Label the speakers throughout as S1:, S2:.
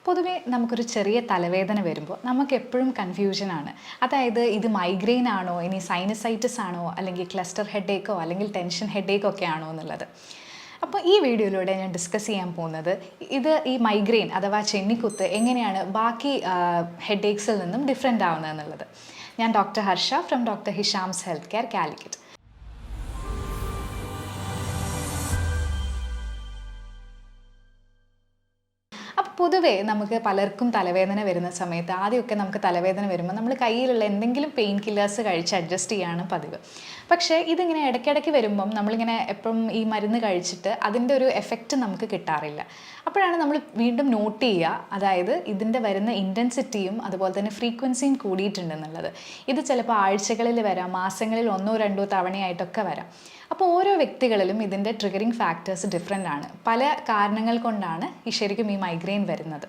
S1: പൊതുവേ നമുക്കൊരു ചെറിയ തലവേദന വരുമ്പോൾ നമുക്ക് എപ്പോഴും കൺഫ്യൂഷനാണ്. അതായത് ഇത് മൈഗ്രെയിൻ ആണോ, ഇനി സൈനസൈറ്റിസ് ആണോ, അല്ലെങ്കിൽ ക്ലസ്റ്റർ ഹെഡേക്കോ അല്ലെങ്കിൽ ടെൻഷൻ ഹെഡേക്കോ ഒക്കെ ആണോ എന്നുള്ളത്. അപ്പോൾ ഈ വീഡിയോയിലൂടെ ഞാൻ ഡിസ്കസ് ചെയ്യാൻ പോകുന്നത് ഈ മൈഗ്രെയിൻ അഥവാ ചെന്നിക്കുത്ത് എങ്ങനെയാണ് ബാക്കി ഹെഡേക്സിൽ നിന്നും ഡിഫറെൻ്റ് ആവുന്നത് എന്നുള്ളത്. ഞാൻ doctor Harsha from doctor Hisham's health care Calicut. പൊതുവേ നമുക്ക് പലർക്കും തലവേദന വരുന്ന സമയത്ത് ആദ്യമൊക്കെ നമുക്ക് തലവേദന വരുമ്പോൾ നമ്മൾ കയ്യിലുള്ള എന്തെങ്കിലും പെയിൻ കില്ലേഴ്സ് കഴിച്ച് അഡ്ജസ്റ്റ് ചെയ്യാണ് പതിവ്. പക്ഷേ ഇതിങ്ങനെ ഇടയ്ക്കിടയ്ക്ക് വരുമ്പം നമ്മളിങ്ങനെ എപ്പോഴും ഈ മരുന്ന് കഴിച്ചിട്ട് അതിൻ്റെ ഒരു എഫക്റ്റ് നമുക്ക് കിട്ടാറില്ല. അപ്പോഴാണ് നമ്മൾ വീണ്ടും നോട്ട് ചെയ്യുക, അതായത് ഇതിൻ്റെ വരുന്ന ഇൻറ്റൻസിറ്റിയും അതുപോലെ തന്നെ ഫ്രീക്വൻസിയും കൂടിയിട്ടുണ്ടെന്നുള്ളത്. ഇത് ചിലപ്പോൾ ആഴ്ചകളിൽ വരാം, മാസങ്ങളിൽ 1-2 തവണയായിട്ടൊക്കെ വരാം. അപ്പോൾ ഓരോ വ്യക്തികളിലും ഇതിൻ്റെ ട്രിഗറിങ് ഫാക്ടേഴ്സ് ഡിഫറെൻ്റ് ആണ്. പല കാരണങ്ങൾ കൊണ്ടാണ് ശരിക്കും ഈ മൈഗ്രെയിൻ വരുന്നത്.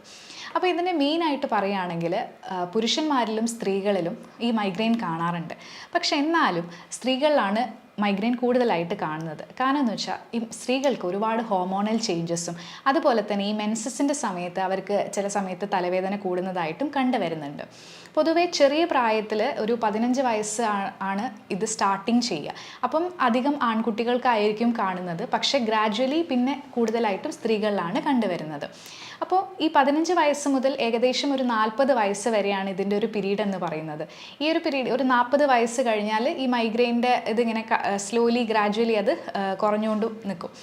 S1: അപ്പോൾ ഇതിനെ മെയിനായിട്ട് പറയുകയാണെങ്കിൽ പുരുഷന്മാരിലും സ്ത്രീകളിലും ഈ മൈഗ്രെയിൻ കാണാറുണ്ട്. പക്ഷെ എന്നാലും സ്ത്രീകളിലാണ് മൈഗ്രെയിൻ കൂടുതലായിട്ട് കാണുന്നത്. കാരണം എന്ന് വെച്ചാൽ ഈ സ്ത്രീകൾക്ക് ഒരുപാട് ഹോർമോണൽ ചേഞ്ചസും അതുപോലെ തന്നെ ഈ മെൻസസിൻ്റെ സമയത്ത് അവർക്ക് ചില സമയത്ത് തലവേദന കൂടുന്നതായിട്ടും കണ്ടുവരുന്നുണ്ട്. പൊതുവേ ചെറിയ പ്രായത്തിൽ ഒരു 15 വയസ്സ് ആണ് ഇത് സ്റ്റാർട്ടിങ് ചെയ്യുക. അപ്പം അധികം ആൺകുട്ടികൾക്കായിരിക്കും കാണുന്നത്, പക്ഷേ ഗ്രാജ്വലി പിന്നെ കൂടുതലായിട്ടും സ്ത്രീകളിലാണ് കണ്ടുവരുന്നത്. അപ്പോൾ ഈ 15 വയസ്സ് മുതൽ ഏകദേശം ഒരു 40 വയസ്സ് വരെയാണ് ഇതിൻ്റെ ഒരു പീരീഡ് എന്ന് പറയുന്നത്. ഈ ഒരു പീരീഡ് ഒരു 40 വയസ്സ് കഴിഞ്ഞാൽ ഈ മൈഗ്രെയിൻ്റെ ഇതിങ്ങനെ സ്ലോലി ഗ്രാജ്വലി അത് കുറഞ്ഞുകൊണ്ട് നിൽക്കും.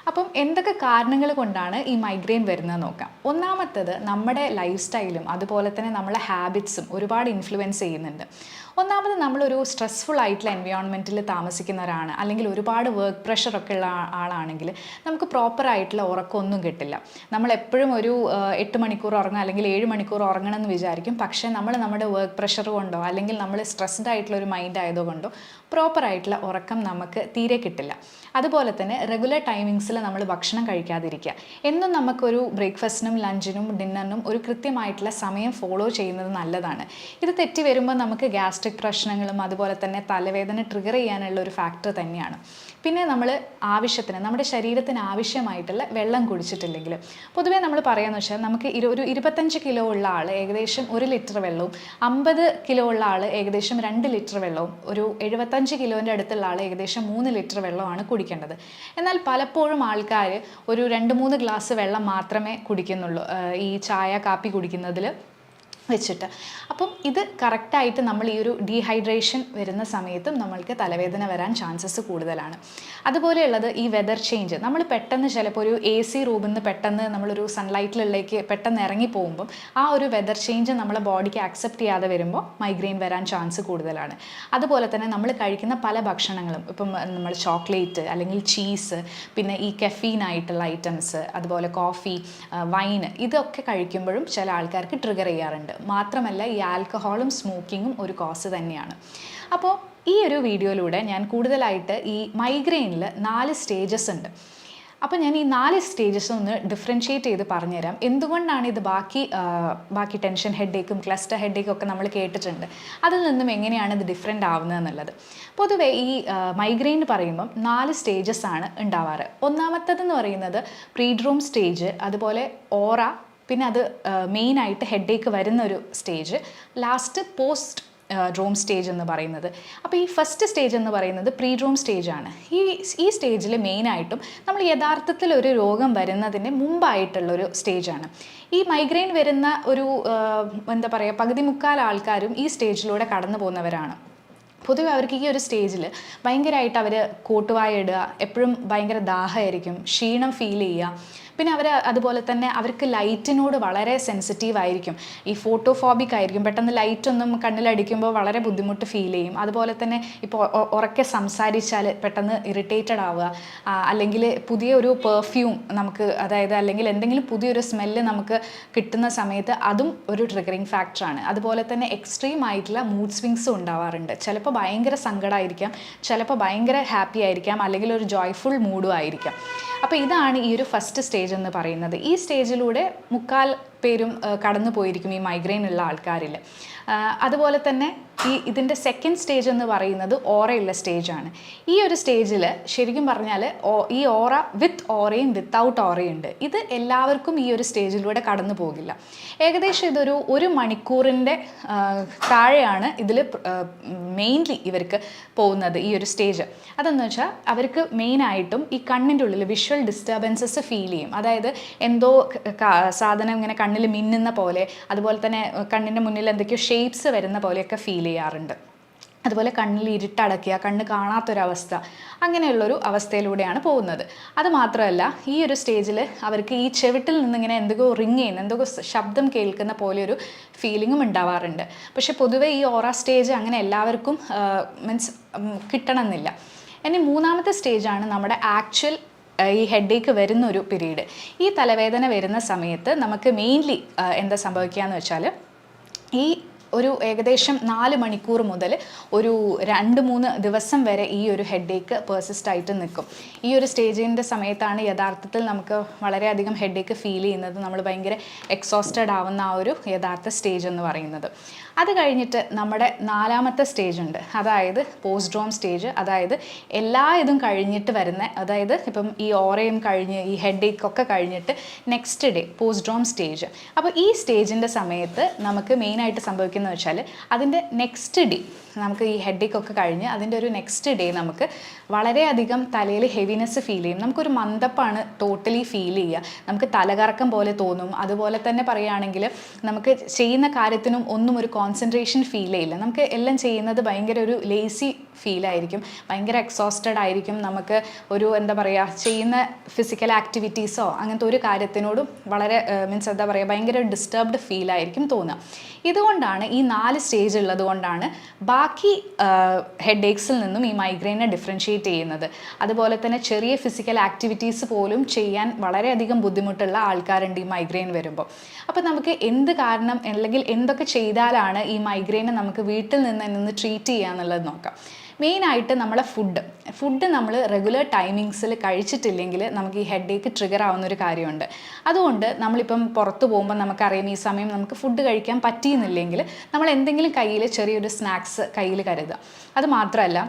S1: അപ്പം എന്തൊക്കെ കാരണങ്ങൾ കൊണ്ടാണ് ഈ മൈഗ്രെയിൻ വരുന്നത് നോക്കാം. ഒന്നാമത്തത് നമ്മുടെ ലൈഫ് സ്റ്റൈലും അതുപോലെ തന്നെ നമ്മളെ ഹാബിറ്റ്സും ഒരുപാട് ഇൻഫ്ലുവൻസ് ചെയ്യുന്നുണ്ട്. ഒന്നാമത് നമ്മളൊരു സ്ട്രെസ്ഫുൾ ആയിട്ടുള്ള എൻവയോൺമെൻറ്റിൽ താമസിക്കുന്നവരാണ്, അല്ലെങ്കിൽ ഒരുപാട് വർക്ക് പ്രഷറൊക്കെ ഉള്ള ആളാണെങ്കിൽ നമുക്ക് പ്രോപ്പറായിട്ടുള്ള ഉറക്കമൊന്നും കിട്ടില്ല. നമ്മളെപ്പോഴും ഒരു 8 മണിക്കൂർ ഉറങ്ങുക അല്ലെങ്കിൽ 7 മണിക്കൂർ ഉറങ്ങണം എന്ന് വിചാരിക്കും. പക്ഷേ നമ്മുടെ വർക്ക് പ്രഷർ കൊണ്ടോ അല്ലെങ്കിൽ നമ്മൾ സ്ട്രെസ്ഡ് ആയിട്ടുള്ള ഒരു മൈൻഡ് ആയതുകൊണ്ടോ പ്രോപ്പറായിട്ടുള്ള ഉറക്കം നമുക്ക് തീരെ കിട്ടില്ല. അതുപോലെ തന്നെ റെഗുലർ ടൈമിങ്സിൽ നമ്മൾ ഭക്ഷണം കഴിക്കാതിരിക്കുക. എന്നും നമുക്കൊരു ബ്രേക്ക്ഫാസ്റ്റിനും ലഞ്ചിനും ഡിന്നറിനും ഒരു കൃത്യമായിട്ടുള്ള സമയം ഫോളോ ചെയ്യുന്നത് നല്ലതാണ്. ഇത് തെറ്റി വരുമ്പോൾ നമുക്ക് ഗ്യാസ്ട്രിക് പ്രശ്നങ്ങളും അതുപോലെ തന്നെ തലവേദന ട്രിഗർ ചെയ്യാനുള്ള ഒരു ഫാക്ടർ തന്നെയാണ്. പിന്നെ നമ്മൾ നമ്മുടെ ശരീരത്തിന് ആവശ്യമായിട്ടുള്ള വെള്ളം കുടിച്ചിട്ടില്ലെങ്കിൽ, പൊതുവേ നമ്മൾ പറയാന്ന് വെച്ചാൽ നമുക്ക് ഒരു 25 കിലോ ഉള്ള ആൾ ഏകദേശം 1 ലിറ്റർ വെള്ളവും, 50 കിലോ ഉള്ള ആൾ ഏകദേശം 2 ലിറ്റർ വെള്ളവും, ഒരു 75 കിലോൻ്റെ അടുത്തുള്ള ആൾ ഏകദേശം 3 ലിറ്റർ വെള്ളമാണ് കുടിക്കേണ്ടത്. എന്നാൽ പലപ്പോഴും ആൾക്കാർ ഒരു 2-3 ഗ്ലാസ് വെള്ളം മാത്രമേ കുടിക്കുന്നുള്ളൂ ഈ ചായ കാപ്പി കുടിക്കുന്നതിൽ വെച്ചിട്ട്. അപ്പം ഇത് കറക്റ്റായിട്ട് നമ്മൾ ഈ ഒരു ഡീഹൈഡ്രേഷൻ വരുന്ന സമയത്തും നമ്മൾക്ക് തലവേദന വരാൻ ചാൻസസ് കൂടുതലാണ്. അതുപോലെയുള്ളത് ഈ വെതർ ചേഞ്ച്. നമ്മൾ പെട്ടെന്ന് ചിലപ്പോൾ ഒരു AC റൂമിൽ നിന്ന് പെട്ടെന്ന് നമ്മളൊരു സൺലൈറ്റിലേക്ക് പെട്ടെന്ന് ഇറങ്ങി പോകുമ്പം ആ ഒരു വെതർ ചേഞ്ച് നമ്മളെ ബോഡിക്ക് ആക്സെപ്റ്റ് ചെയ്യാതെ വരുമ്പോൾ മൈഗ്രെയിൻ വരാൻ ചാൻസ് കൂടുതലാണ്. അതുപോലെ തന്നെ നമ്മൾ കഴിക്കുന്ന പല ഭക്ഷണങ്ങളും, ഇപ്പം നമ്മൾ ചോക്ലേറ്റ് അല്ലെങ്കിൽ ചീസ്, പിന്നെ ഈ കെഫീൻ ആയിട്ടുള്ള ഐറ്റംസ്, അതുപോലെ കോഫി, വൈന്, ഇതൊക്കെ കഴിക്കുമ്പോഴും ചില ആൾക്കാർക്ക് ട്രിഗർ ചെയ്യാറുണ്ട്. മാത്രമല്ല ഈ ആൽക്കഹോളും സ്മോക്കിങ്ങും ഒരു കോസ് തന്നെയാണ്. അപ്പോൾ ഈ ഒരു വീഡിയോയിലൂടെ ഞാൻ കൂടുതലായിട്ട് ഈ മൈഗ്രെയിനിൽ 4 സ്റ്റേജസ് ഉണ്ട്. അപ്പോൾ ഞാൻ ഈ 4 സ്റ്റേജസ് ഒന്ന് ഡിഫറൻഷ്യേറ്റ് ചെയ്ത് പറഞ്ഞുതരാം. എന്തുകൊണ്ടാണ് ഇത് ബാക്കി ടെൻഷൻ ഹെഡേക്കും ക്ലസ്റ്റർ ഹെഡേക്കും ഒക്കെ നമ്മൾ കേട്ടിട്ടുണ്ട്, അതിൽ നിന്നും എങ്ങനെയാണ് ഇത് ഡിഫറെൻ്റ് ആവുന്നത് എന്നുള്ളത്. പൊതുവേ ഈ മൈഗ്രെയിൻ പറയുമ്പം 4 സ്റ്റേജസ് ആണ് ഉണ്ടാവാറ്. ഒന്നാമത്തേതെന്ന് പറയുന്നത് പ്രീഡ്രൂം സ്റ്റേജ്, അതുപോലെ ഓറ, പിന്നെ അത് മെയിനായിട്ട് ഹെഡേക്ക് വരുന്നൊരു സ്റ്റേജ്, ലാസ്റ്റ് പോസ്റ്റ് ഡ്രോം സ്റ്റേജ് എന്ന് പറയുന്നത്. അപ്പോൾ ഈ ഫസ്റ്റ് സ്റ്റേജ് എന്ന് പറയുന്നത് പ്രീഡ്രോം സ്റ്റേജാണ്. ഈ സ്റ്റേജിൽ മെയിനായിട്ടും നമ്മൾ യഥാർത്ഥത്തിൽ ഒരു രോഗം വരുന്നതിന് മുമ്പായിട്ടുള്ളൊരു സ്റ്റേജാണ്. ഈ മൈഗ്രെയിൻ വരുന്ന ഒരു പകുതി മുക്കാൽ ആൾക്കാരും ഈ സ്റ്റേജിലൂടെ കടന്നു പോകുന്നവരാണ്. പൊതുവെ അവർക്ക് ഈ ഒരു സ്റ്റേജിൽ ഭയങ്കരമായിട്ട് അവർ കോട്ടുവായ ഇടുക, എപ്പോഴും ഭയങ്കര ദാഹമായിരിക്കും, ക്ഷീണം ഫീൽ ചെയ്യുക. പിന്നെ അതുപോലെ തന്നെ അവർക്ക് ലൈറ്റിനോട് വളരെ സെൻസിറ്റീവ് ആയിരിക്കും, ഈ ഫോട്ടോഫോബിക് ആയിരിക്കും. പെട്ടെന്ന് ലൈറ്റൊന്നും കണ്ണിലടിക്കുമ്പോൾ വളരെ ബുദ്ധിമുട്ട് ഫീൽ ചെയ്യും. അതുപോലെ തന്നെ ഇപ്പോൾ ഉറക്കെ സംസാരിച്ചാൽ പെട്ടെന്ന് ഇറിറ്റേറ്റഡ് ആവുക, അല്ലെങ്കിൽ പുതിയൊരു പെർഫ്യൂം നമുക്ക്, അല്ലെങ്കിൽ എന്തെങ്കിലും പുതിയൊരു സ്മെല്ല് നമുക്ക് കിട്ടുന്ന സമയത്ത് അതും ഒരു ട്രിഗറിങ് ഫാക്ടറാണ്. അതുപോലെ തന്നെ എക്സ്ട്രീം ആയിട്ടുള്ള മൂഡ് സ്വിങ്സും ഉണ്ടാവാറുണ്ട്. ചിലപ്പോൾ ഭയങ്കര സങ്കടമായിരിക്കാം, ചിലപ്പോൾ ഭയങ്കര ഹാപ്പി ആയിരിക്കാം, അല്ലെങ്കിൽ ഒരു ജോയ്ഫുൾ മൂഡും ആയിരിക്കാം. അപ്പോൾ ഇതാണ് ഈ ഒരു ഫസ്റ്റ് സ്റ്റേജ് എന്ന് പറയുന്നത്. ഈ സ്റ്റേജിലൂടെ മുക്കാൽ പേരും കടന്നു പോയിരിക്കും ഈ മൈഗ്രെയിൻ ഉള്ള ആൾക്കാരിൽ. അതുപോലെ തന്നെ ഇതിൻ്റെ സെക്കൻഡ് സ്റ്റേജ് എന്ന് പറയുന്നത് ഓറയുള്ള സ്റ്റേജാണ്. ഈ ഒരു സ്റ്റേജിൽ ശരിക്കും പറഞ്ഞാൽ ഈ ഓറ വിത്ത് ഓറയും വിത്തൗട്ട് ഓറയും ഉണ്ട്. ഇത് എല്ലാവർക്കും ഈ ഒരു സ്റ്റേജിലൂടെ കടന്നു പോകില്ല. ഏകദേശം ഇതൊരു 1 മണിക്കൂറിൻ്റെ താഴെയാണ് ഇതിൽ മെയിൻലി ഇവർക്ക് പോകുന്നത് ഈ ഒരു സ്റ്റേജ്. അതെന്ന് വെച്ചാൽ അവർക്ക് മെയിനായിട്ടും ഈ കണ്ണിൻ്റെ ഉള്ളിൽ വിഷ്വൽ ഡിസ്റ്റർബൻസസ് ഫീൽ ചെയ്യും. അതായത് എന്തോ സാധനം ഇങ്ങനെ കണ്ണിൽ മിന്നുന്ന പോലെ, അതുപോലെ തന്നെ കണ്ണിൻ്റെ മുന്നിൽ എന്തൊക്കെയോ ഷേപ്സ് വരുന്ന പോലെയൊക്കെ ഫീൽ ചെയ്യാറുണ്ട്. അതുപോലെ കണ്ണിൽ ഇരുട്ടടക്കുക, കണ്ണ് കാണാത്തൊരവസ്ഥ, അങ്ങനെയുള്ളൊരു അവസ്ഥയിലൂടെയാണ് പോകുന്നത്. അതുമാത്രമല്ല ഈ ഒരു സ്റ്റേജിൽ അവർക്ക് ഈ ചെവിട്ടിൽ നിന്നിങ്ങനെ എന്തൊക്കെയോ റിങ് ചെയ്യുന്ന, എന്തൊക്കെയോ ശബ്ദം കേൾക്കുന്ന പോലെ ഒരു ഫീലിങ്ങും ഉണ്ടാവാറുണ്ട്. പക്ഷെ പൊതുവേ ഈ ഓറ സ്റ്റേജ് അങ്ങനെ എല്ലാവർക്കും കിട്ടണമെന്നില്ല. ഇനി മൂന്നാമത്തെ സ്റ്റേജാണ് നമ്മുടെ ആക്ച്വൽ ഈ ഹെഡേക്ക് വരുന്നൊരു പീരീഡ്. ഈ തലവേദന വരുന്ന സമയത്ത് നമുക്ക് മെയിൻലി എന്താ സംഭവിക്കുക എന്ന് വെച്ചാൽ, ഈ ഒരു ഏകദേശം 4 മണിക്കൂർ മുതൽ ഒരു 2-3 ദിവസം വരെ ഈ ഒരു ഹെഡേക്ക് പെർസിസ്റ്റ് ആയിട്ട് നിൽക്കും. ഈ ഒരു സ്റ്റേജിൻ്റെ സമയത്താണ് യഥാർത്ഥത്തിൽ നമുക്ക് വളരെയധികം ഹെഡേക്ക് ഫീൽ ചെയ്യുന്നത്, നമ്മൾ ഭയങ്കര എക്സോസ്റ്റഡ് ആവുന്ന ആ ഒരു യഥാർത്ഥ സ്റ്റേജ് എന്ന് പറയുന്നത്. അത് കഴിഞ്ഞിട്ട് നമ്മുടെ 4ാമത്തെ സ്റ്റേജ് ഉണ്ട്, അതായത് പോസ്റ്റ്ഡ്രോം സ്റ്റേജ്. അതായത് എല്ലാ ഇതും കഴിഞ്ഞിട്ട് വരുന്ന, അതായത് ഇപ്പം ഈ ഓറയും കഴിഞ്ഞ് ഈ ഹെഡേക്കൊക്കെ കഴിഞ്ഞിട്ട് നെക്സ്റ്റ് ഡേ പോസ്റ്റ്ഡ്രോം സ്റ്റേജ്. അപ്പോൾ ഈ സ്റ്റേജിൻ്റെ സമയത്ത് നമുക്ക് മെയിനായിട്ട് സംഭവിക്കുന്നത് വെച്ചാൽ, അതിൻ്റെ നെക്സ്റ്റ് ഡേ നമുക്ക് ഈ ഹെഡേക്കൊക്കെ കഴിഞ്ഞ് അതിൻ്റെ ഒരു നെക്സ്റ്റ് ഡേ നമുക്ക് വളരെയധികം തലയിൽ ഹെവിനെസ് ഫീൽ ചെയ്യും. നമുക്കൊരു മന്ദപ്പാണ് ടോട്ടലി ഫീൽ ചെയ്യുക. നമുക്ക് തലകറക്കം പോലെ തോന്നും. അതുപോലെ തന്നെ പറയുകയാണെങ്കിൽ നമുക്ക് ചെയ്യുന്ന കാര്യത്തിനും ഒന്നും ഒരു കോൺസെൻട്രേഷൻ ഫീൽ ചെയ്യില്ല. നമുക്ക് എല്ലാം ചെയ്യുന്നത് ഭയങ്കര ഒരു ലേസി ഫീലായിരിക്കും, ഭയങ്കര എക്സോസ്റ്റഡ് ആയിരിക്കും. നമുക്ക് ഒരു എന്താ പറയുക, ചെയ്യുന്ന ഫിസിക്കൽ ആക്ടിവിറ്റീസോ അങ്ങനത്തെ ഒരു കാര്യത്തിനോടും വളരെ എന്താ പറയുക, ഭയങ്കര ഡിസ്റ്റർബ്ഡ് ഫീലായിരിക്കും തോന്നുക. ഇതുകൊണ്ടാണ് ഈ 4 സ്റ്റേജ് ഉള്ളത് കൊണ്ടാണ് ബാക്കി ഹെഡേക്സിൽ നിന്നും ഈ മൈഗ്രെയിനെ ഡിഫറൻഷ്യേറ്റ് ചെയ്യുന്നത്. അതുപോലെ തന്നെ ചെറിയ ഫിസിക്കൽ ആക്ടിവിറ്റീസ് പോലും ചെയ്യാൻ വളരെയധികം ബുദ്ധിമുട്ടുള്ള ആൾക്കാരുണ്ട് ഈ മൈഗ്രെയിൻ വരുമ്പോൾ. അപ്പോൾ നമുക്ക് എന്ത് കാരണം അല്ലെങ്കിൽ എന്തൊക്കെ ചെയ്താലാണ് ഈ മൈഗ്രെയിനെ നമുക്ക് വീട്ടിൽ നിന്ന് ട്രീറ്റ് ചെയ്യുക എന്നുള്ളത് നോക്കാം. മെയിനായിട്ട് നമ്മളെ ഫുഡ് നമ്മൾ റെഗുലർ ടൈമിങ്സിൽ കഴിച്ചിട്ടില്ലെങ്കിൽ നമുക്ക് ഈ ഹെഡേക്ക് ട്രിഗർ ആവുന്ന ഒരു കാര്യമുണ്ട്. അതുകൊണ്ട് നമ്മളിപ്പം പുറത്ത് പോകുമ്പോൾ നമുക്കറിയാം ഈ സമയം നമുക്ക് ഫുഡ് കഴിക്കാൻ പറ്റിയെന്നില്ലെങ്കിൽ നമ്മൾ എന്തെങ്കിലും കയ്യിൽ ചെറിയൊരു സ്നാക്സ് കയ്യിൽ കരുതുക. അത് മാത്രമല്ല,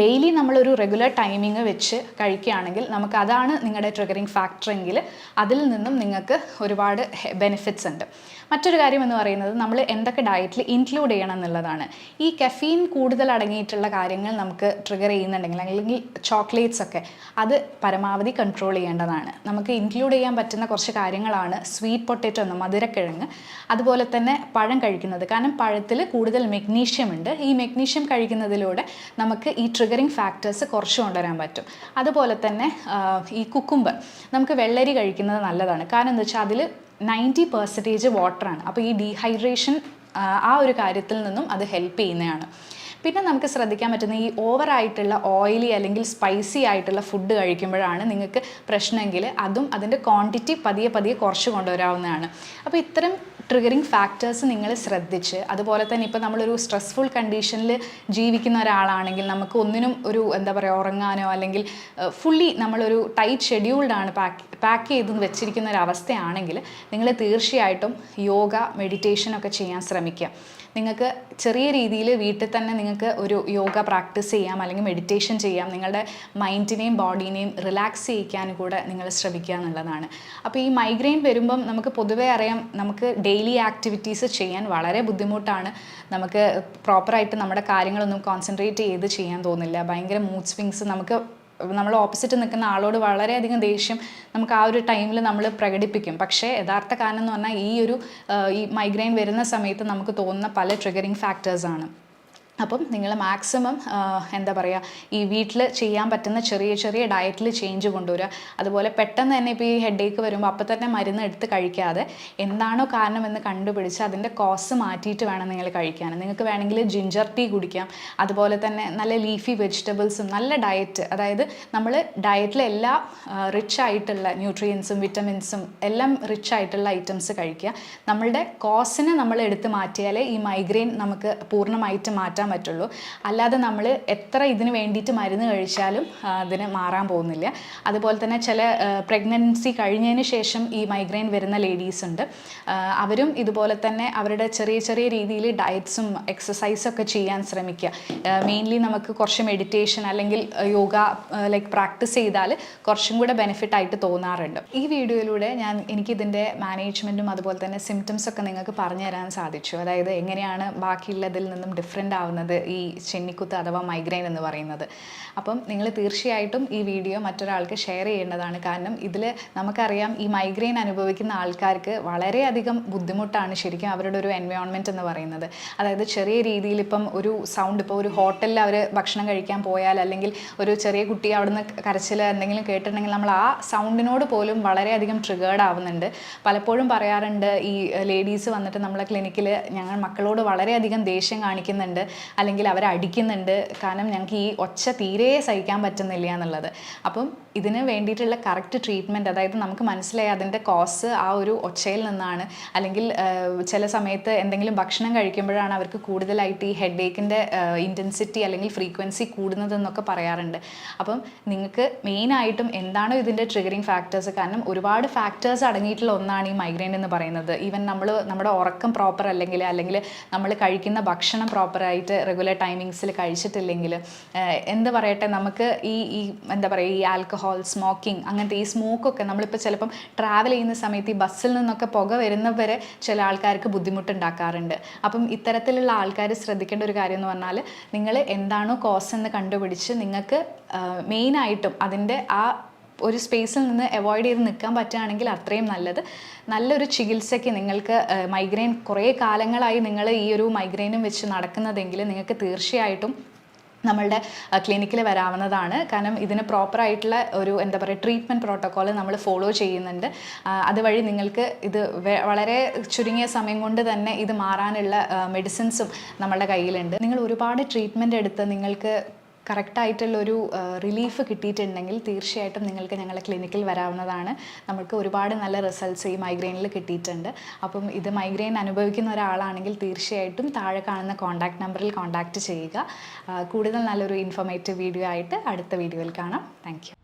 S1: ഡെയിലി നമ്മളൊരു റെഗുലർ ടൈമിങ് വെച്ച് കഴിക്കുകയാണെങ്കിൽ നമുക്ക് അതാണ് നിങ്ങളുടെ ട്രിഗറിങ് ഫാക്ടർ എങ്കിൽ അതിൽ നിന്നും നിങ്ങൾക്ക് ഒരുപാട് ബെനിഫിറ്റ്സ് ഉണ്ട്. മറ്റൊരു കാര്യം എന്ന് പറയുന്നത്, നമ്മൾ എന്തൊക്കെ ഡയറ്റിൽ ഇൻക്ലൂഡ് ചെയ്യണം എന്നുള്ളതാണ്. ഈ കഫീൻ കൂടുതൽ അടങ്ങിയിട്ടുള്ള കാര്യങ്ങൾ നമുക്ക് ട്രിഗർ ചെയ്യുന്നുണ്ടെങ്കിൽ, അല്ലെങ്കിൽ ചോക്ലേറ്റ്സ് ഒക്കെ, അത് പരമാവധി കൺട്രോൾ ചെയ്യേണ്ടതാണ്. നമുക്ക് ഇൻക്ലൂഡ് ചെയ്യാൻ പറ്റുന്ന കുറച്ച് കാര്യങ്ങളാണ് സ്വീറ്റ് പൊട്ടറ്റോ എന്ന മധുരക്കിഴങ്ങ്, അതുപോലെ തന്നെ പഴം കഴിക്കുന്നത്. കാരണം പഴത്തിൽ കൂടുതൽ മെഗ്നീഷ്യം ഉണ്ട്. ഈ മെഗ്നീഷ്യം കഴിക്കുന്നതിലൂടെ നമുക്ക് ഈ ട്രിഗറിങ് ഫാക്ടേഴ്സ് കുറച്ച് കൊണ്ടുവരാൻ പറ്റും. അതുപോലെ തന്നെ ഈ കുക്കുംബർ, നമുക്ക് വെള്ളരി കഴിക്കുന്നത് നല്ലതാണ്. കാരണം എന്താ വെച്ചാൽ അതിൽ 90% വാട്ടറാണ്. അപ്പോൾ ഈ ഡീഹൈഡ്രേഷൻ ആ ഒരു കാര്യത്തിൽ നിന്നും അത് ഹെൽപ്പ് ചെയ്യുന്നതാണ്. പിന്നെ നമുക്ക് ശ്രദ്ധിക്കാൻ പറ്റുന്ന ഈ ഓവറായിട്ടുള്ള ഓയിലി അല്ലെങ്കിൽ സ്പൈസി ആയിട്ടുള്ള ഫുഡ് കഴിക്കുമ്പോഴാണ് നിങ്ങൾക്ക് പ്രശ്നമെങ്കിൽ അതും അതിൻ്റെ ക്വാണ്ടിറ്റി പതിയെ കുറച്ച് കൊണ്ടുവരാവുന്നതാണ്. അപ്പോൾ ഇത്തരം ട്രിഗറിങ് ഫാക്ടേഴ്സ് നിങ്ങൾ ശ്രദ്ധിച്ച്, അതുപോലെ തന്നെ ഇപ്പോൾ നമ്മളൊരു സ്ട്രെസ്ഫുൾ കണ്ടീഷനിൽ ജീവിക്കുന്ന ഒരാളാണെങ്കിൽ, നമുക്ക് ഒന്നിനും ഒരു എന്താ പറയുക ഉറങ്ങാനോ അല്ലെങ്കിൽ ഫുള്ളി നമ്മളൊരു ടൈറ്റ് ഷെഡ്യൂൾഡാണ് പാക്ക് ചെയ്ത് വെച്ചിരിക്കുന്ന ഒരു അവസ്ഥയാണെങ്കിൽ നിങ്ങൾ തീർച്ചയായിട്ടും യോഗ, മെഡിറ്റേഷനൊക്കെ ചെയ്യാൻ ശ്രമിക്കുക. നിങ്ങൾക്ക് ചെറിയ രീതിയിൽ വീട്ടിൽ തന്നെ നിങ്ങൾക്ക് ഒരു യോഗ പ്രാക്ടീസ് ചെയ്യാം, അല്ലെങ്കിൽ മെഡിറ്റേഷൻ ചെയ്യാം. നിങ്ങളുടെ മൈൻഡിനെയും ബോഡീനെയും റിലാക്സ് ചെയ്യിക്കാൻ കൂടെ നിങ്ങൾ ശ്രമിക്കുക എന്നുള്ളതാണ്. അപ്പോൾ ഈ മൈഗ്രെയിൻ വരുമ്പം നമുക്ക് പൊതുവേ അറിയാം, നമുക്ക് ഡെയിലി ആക്ടിവിറ്റീസ് ചെയ്യാൻ വളരെ ബുദ്ധിമുട്ടാണ്. നമുക്ക് പ്രോപ്പറായിട്ട് നമ്മുടെ കാര്യങ്ങളൊന്നും കോൺസെൻട്രേറ്റ് ചെയ്ത് ചെയ്യാൻ തോന്നില്ല. ഭയങ്കര മൂഡ് സ്വിങ്സ്, നമ്മൾ ഓപ്പോസിറ്റ് നിൽക്കുന്ന ആളോട് വളരെയധികം ദേഷ്യം നമുക്ക് ആ ഒരു ടൈമിൽ നമ്മൾ പ്രകടിപ്പിക്കും. പക്ഷേ യഥാർത്ഥ കാരണം എന്ന് പറഞ്ഞാൽ ഈ മൈഗ്രെയിൻ വരുന്ന സമയത്ത് നമുക്ക് തോന്നുന്ന പല ട്രിഗറിങ് ഫാക്ടേഴ്സാണ്. അപ്പം നിങ്ങൾ മാക്സിമം എന്താ പറയുക, ഈ വീട്ടിൽ ചെയ്യാൻ പറ്റുന്ന ചെറിയ ഡയറ്റിൽ ചേഞ്ച് കൊണ്ടുവരിക. അതുപോലെ പെട്ടെന്ന് തന്നെ ഇപ്പോൾ ഈ ഹെഡേക്ക് വരുമ്പോൾ അപ്പം തന്നെ മരുന്ന് എടുത്ത് കഴിക്കാതെ എന്താണോ കാരണമെന്ന് കണ്ടുപിടിച്ച് അതിൻ്റെ കോസ് മാറ്റിയിട്ട് വേണം നിങ്ങൾ കഴിക്കാൻ. നിങ്ങൾക്ക് വേണമെങ്കിൽ ജിഞ്ചർ ടീ കുടിക്കാം. അതുപോലെ തന്നെ നല്ല ലീഫി വെജിറ്റബിൾസും, നല്ല ഡയറ്റ്, അതായത് നമ്മൾ ഡയറ്റിൽ എല്ലാ റിച്ച് ആയിട്ടുള്ള ന്യൂട്രിയൻസും വിറ്റമിൻസും എല്ലാം റിച്ച് ആയിട്ടുള്ള ഐറ്റംസ് കഴിക്കുക. നമ്മളുടെ കോസിനെ നമ്മൾ എടുത്ത് മാറ്റിയാലേ ഈ മൈഗ്രെയിൻ നമുക്ക് പൂർണ്ണമായിട്ട് മാറ്റാൻ മാറ്റാൻ പറ്റുള്ളൂ. അല്ലാതെ നമ്മൾ എത്ര ഇതിന് വേണ്ടിയിട്ട് മരുന്ന് കഴിച്ചാലും അതിന് മാറാൻ പോകുന്നില്ല. അതുപോലെ തന്നെ ചില പ്രഗ്നൻസി കഴിഞ്ഞതിന് ശേഷം ഈ മൈഗ്രെയിൻ വരുന്ന ലേഡീസ് ഉണ്ട്. അവരും ഇതുപോലെ തന്നെ അവരുടെ ചെറിയ ചെറിയ രീതിയിൽ ഡയറ്റ്സും എക്സസൈസൊക്കെ ചെയ്യാൻ ശ്രമിക്കുക. മെയിൻലി നമുക്ക് കുറച്ച് മെഡിറ്റേഷൻ അല്ലെങ്കിൽ യോഗ ലൈക്ക് പ്രാക്ടീസ് ചെയ്താൽ കുറച്ചും കൂടെ ബെനിഫിറ്റ് ആയിട്ട് തോന്നാറുണ്ട്. ഈ വീഡിയോയിലൂടെ എനിക്കിതിൻ്റെ മാനേജ്മെൻറ്റും അതുപോലെ തന്നെ സിംറ്റംസ് ഒക്കെ നിങ്ങൾക്ക് പറഞ്ഞു തരാൻ സാധിച്ചു. അതായത് എങ്ങനെയാണ് ബാക്കിയുള്ളതിൽ നിന്നും ഡിഫറെൻ്റ് ആവുന്നത് ഈ ചെന്നിക്കുത്ത് അഥവാ മൈഗ്രെയിൻ എന്ന് പറയുന്നത്. അപ്പം നിങ്ങൾ തീർച്ചയായിട്ടും ഈ വീഡിയോ മറ്റൊരാൾക്ക് ഷെയർ ചെയ്യേണ്ടതാണ്. കാരണം ഇതിൽ നമുക്കറിയാം ഈ മൈഗ്രെയിൻ അനുഭവിക്കുന്ന ആൾക്കാർക്ക് വളരെയധികം ബുദ്ധിമുട്ടാണ് ശരിക്കും അവരുടെ ഒരു എൻവയോൺമെൻറ്റ് എന്ന് പറയുന്നത്. അതായത് ചെറിയ രീതിയിൽ ഇപ്പം ഒരു സൗണ്ട്, ഇപ്പോൾ ഒരു ഹോട്ടലിൽ അവർ ഭക്ഷണം കഴിക്കാൻ പോയാൽ അല്ലെങ്കിൽ ഒരു ചെറിയ കുട്ടി അവിടുന്ന് കരച്ചിൽ എന്തെങ്കിലും കേട്ടിട്ടുണ്ടെങ്കിൽ നമ്മൾ ആ സൗണ്ടിനോട് പോലും വളരെയധികം ട്രിഗേർഡ് ആവുന്നുണ്ട്. പലപ്പോഴും പറയാറുണ്ട് ഈ ലേഡീസ് വന്നിട്ട് നമ്മളെ ക്ലിനിക്കിൽ ഞങ്ങൾ മക്കളോട് വളരെയധികം ദേഷ്യം കാണിക്കുന്നുണ്ട് അല്ലെങ്കിൽ അവരെ അടിക്കുന്നുണ്ട്, കാരണം ഞങ്ങൾക്ക് ഈ ഒച്ച തീരെ സഹിക്കാൻ പറ്റുന്നില്ല എന്നുള്ളത്. അപ്പം ഇതിന് വേണ്ടിയിട്ടുള്ള കറക്റ്റ് ട്രീറ്റ്മെൻറ്റ്, അതായത് നമുക്ക് മനസ്സിലായി അതിൻ്റെ കോസ് ആ ഒരു ഒച്ചയിൽ നിന്നാണ്, അല്ലെങ്കിൽ ചില സമയത്ത് എന്തെങ്കിലും ഭക്ഷണം കഴിക്കുമ്പോഴാണ് അവർക്ക് കൂടുതലായിട്ട് ഈ ഹെഡ് ഏക്കിൻ്റെ ഇൻറ്റൻസിറ്റി അല്ലെങ്കിൽ ഫ്രീക്വൻസി കൂടുന്നതെന്നൊക്കെ പറയാറുണ്ട്. അപ്പം നിങ്ങൾക്ക് മെയിനായിട്ടും എന്താണോ ഇതിൻ്റെ ട്രിഗറിങ് ഫാക്ടേഴ്സ്, കാരണം ഒരുപാട് ഫാക്ടേഴ്സ് അടങ്ങിയിട്ടുള്ള ഒന്നാണ് ഈ മൈഗ്രെയിൻ എന്ന് പറയുന്നത്. ഈവൻ നമ്മുടെ ഉറക്കം പ്രോപ്പർ അല്ലെങ്കിൽ നമ്മൾ കഴിക്കുന്ന ഭക്ഷണം പ്രോപ്പറായിട്ട് റെഗുലർ ടൈമിങ്സിൽ കഴിച്ചിട്ടില്ലെങ്കിൽ, എന്താ പറയട്ടെ, നമുക്ക് ഈ എന്താ പറയുക, ഈ ആൽക്കഹോൾ, സ്മോക്കിംഗ്, അങ്ങനത്തെ ഈ സ്മോക്കൊക്കെ നമ്മളിപ്പോൾ ചിലപ്പം ട്രാവൽ ചെയ്യുന്ന സമയത്ത് ഈ ബസ്സിൽ നിന്നൊക്കെ പുക വരുന്നവരെ ചില ആൾക്കാർക്ക് ബുദ്ധിമുട്ടുണ്ടാക്കാറുണ്ട്. അപ്പം ഇത്തരത്തിലുള്ള ആൾക്കാർ ശ്രദ്ധിക്കേണ്ട ഒരു കാര്യം എന്ന് പറഞ്ഞാൽ, നിങ്ങൾ എന്താണോ കോസ് എന്ന് കണ്ടുപിടിച്ച് നിങ്ങൾക്ക് മെയിനായിട്ടും അതിൻ്റെ ആ ഒരു സ്പേസിൽ നിന്ന് അവോയ്ഡ് ചെയ്ത് നിൽക്കാൻ പറ്റുകയാണെങ്കിൽ അത്രയും നല്ലത്. നല്ലൊരു ചികിത്സയ്ക്ക് നിങ്ങൾക്ക് മൈഗ്രെയിൻ കുറേ കാലങ്ങളായി നിങ്ങൾ ഈ ഒരു മൈഗ്രെയിനും വെച്ച് നടക്കുന്നതെങ്കിൽ നിങ്ങൾക്ക് തീർച്ചയായിട്ടും നമ്മളുടെ ക്ലിനിക്കിൽ വരാവുന്നതാണ്. കാരണം ഇതിന് പ്രോപ്പറായിട്ടുള്ള ഒരു എന്താ പറയുക ട്രീറ്റ്മെൻറ്റ് പ്രോട്ടോക്കോൾ നമ്മൾ ഫോളോ ചെയ്യുന്നുണ്ട്. അതുവഴി നിങ്ങൾക്ക് ഇത് വളരെ ചുരുങ്ങിയ സമയം കൊണ്ട് തന്നെ ഇത് മാറാനുള്ള മെഡിസിൻസും നമ്മളുടെ കയ്യിലുണ്ട്. നിങ്ങൾ ഒരുപാട് ട്രീറ്റ്മെൻറ്റ് എടുത്ത് നിങ്ങൾക്ക് കറക്റ്റായിട്ടുള്ളൊരു റിലീഫ് കിട്ടിയിട്ടുണ്ടെങ്കിൽ തീർച്ചയായിട്ടും നിങ്ങൾക്ക് ഞങ്ങളുടെ ക്ലിനിക്കിൽ വരാവുന്നതാണ്. നമുക്ക് ഒരുപാട് നല്ല റിസൾട്ട്സ് ഈ മൈഗ്രെയിനിൽ കിട്ടിയിട്ടുണ്ട്. അപ്പം ഇത് മൈഗ്രെയിൻ അനുഭവിക്കുന്ന ഒരാളാണെങ്കിൽ തീർച്ചയായിട്ടും താഴെ കാണുന്ന കോൺടാക്റ്റ് നമ്പറിൽ കോൺടാക്റ്റ് ചെയ്യുക. കൂടുതൽ നല്ലൊരു ഇൻഫോർമേറ്റീവ് വീഡിയോ ആയിട്ട് അടുത്ത വീഡിയോയിൽ കാണാം. Thank you.